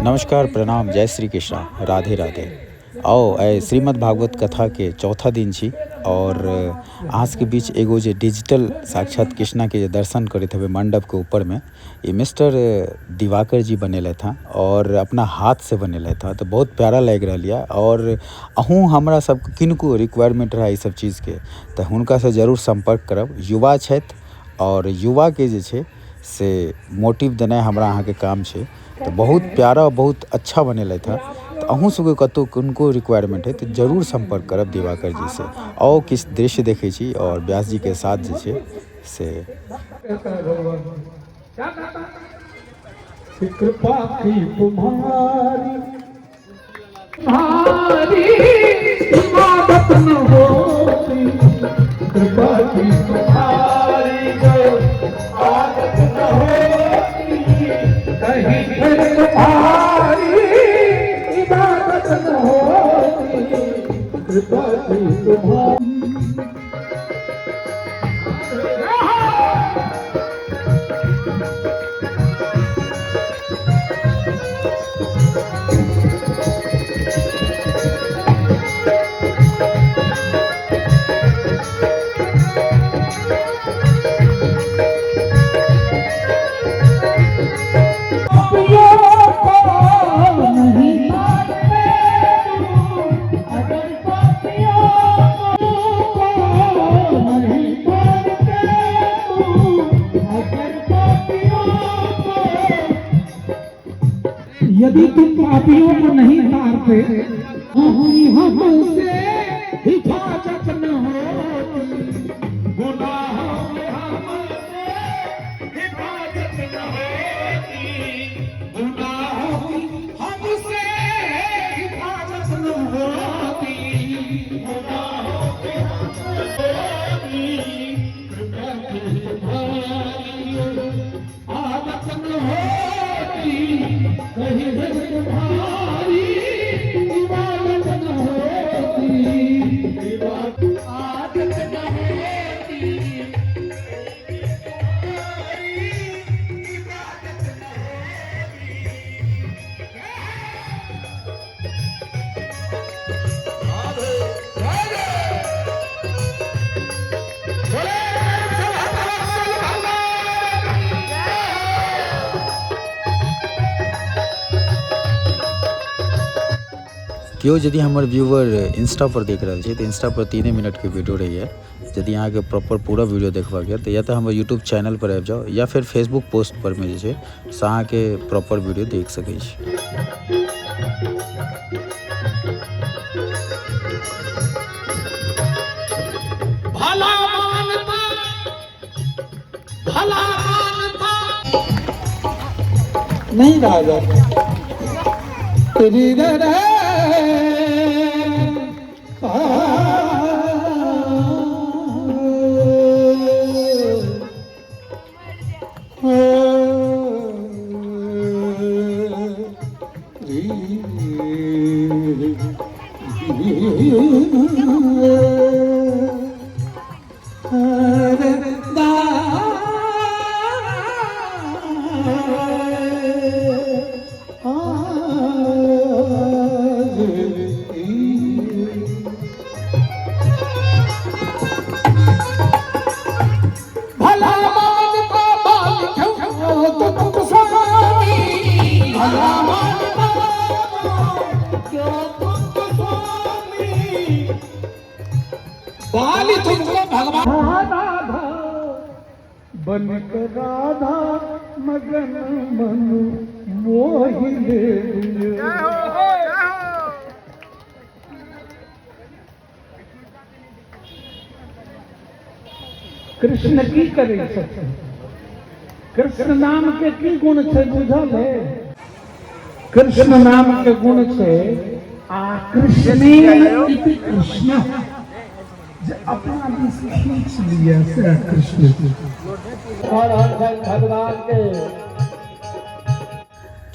नमस्कार, प्रणाम, जय श्री कृष्णा, राधे राधे। आओ श्रीमद् भागवत कथा के चौथा दिन छी और आज के बीच एगो जे डिजिटल साक्षात कृष्णा के दर्शन करते हुए मंडप के ऊपर में ये मिस्टर दिवाकर जी बनेले था और अपना हाथ से बनेले था, तो बहुत प्यारा लग रहा लिया। और अहूँ हमरा सब किनको रिक्वायरमेंट रहा ये सब चीज़ के तो हुनका से जरूर संपर्क करब। युवा छथि और युवा के जे छे से मोटिव देना हमरा अहाँ के काम छे, तो बहुत प्यारा बहुत अच्छा बनेले था। तो अहूँ सबके कतौ किनको रिक्वायरमेंट है तो जरूर संपर्क करब दिवाकर जी से। आओ किस दृश्य देखे छी और व्यास जी के साथ जे छे से कृपा की तुम्हारी तुम्हारी इबादत न होती, कृपा की तुम्हारी आदत न होती, कहीं फिर तुम्हारी इबादत न होती, कृपा की तुम्हारी। यदि तुम पापियों को नहीं तारते, हमसे हिफाजत न होती, गुनाहों में हमसे हिफाजत न होती, गुनाहों की हमसे हिफाजत न होती, गुनाहों की हमसे कृपा की तुम्हारी आदत न होती, कहीं तुम्हारी इबादत न होती, आदत न होती, इबादत न केओ यदि हमर व्यूवर इंस्टा पर देख रहा है तो इंस्टा पर 3 मिनट के वीडियो रही है। यदि यहाँ के प्रॉपर पूरा वीडियो देखबाक है तो या तो हमारे यूट्यूब चैनल पर आबि जाओ या फिर फेसबुक पोस्ट पर में जे से अहाँ के प्रॉपर वीडियो देख सकै छी। भला मानता नहीं राजा तेरी रे बाली तुमको भगवान राधा बनकर राधा मगन मनु मोहि कृष्ण की करे छथिन। कृष्ण नाम के की गुण छै बुझल है? कृष्ण नाम के गुण छै आ कृष्णे इति कृष्ण, अपना खींच लिया से कृष्ण भगवान के।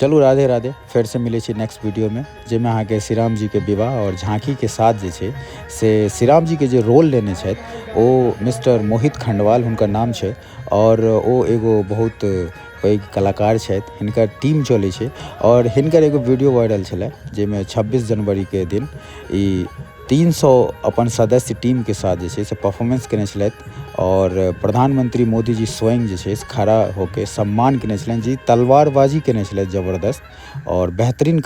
चलू राधे राधे, फिर से मिले छी नेक्स्ट वीडियो में, जेमे अहाँ के श्री राम जी के विवाह और झांकी के साथ जे छै से श्री राम जी के जे रोल लेने छथि ओ मिस्टर मोहित खंडवाल हुनकर नाम छै, और ओ एगो बहुत पैघ कलाकार छथि, हिनकर टीम चलै छै, और हिनकर एगो वीडियो वायरल छलै जेमे 26 जनवरी के दिन ई 300 अपन सदस्य टीम के साथ जे छै से परफॉर्मेंस केने छलथि, और प्रधानमंत्री मोदी जी स्वयं जे छै से खड़ा होकर सम्मान केने छलनि, जी तलवारबाजी केने छलथि जबरदस्त और बेहतरीन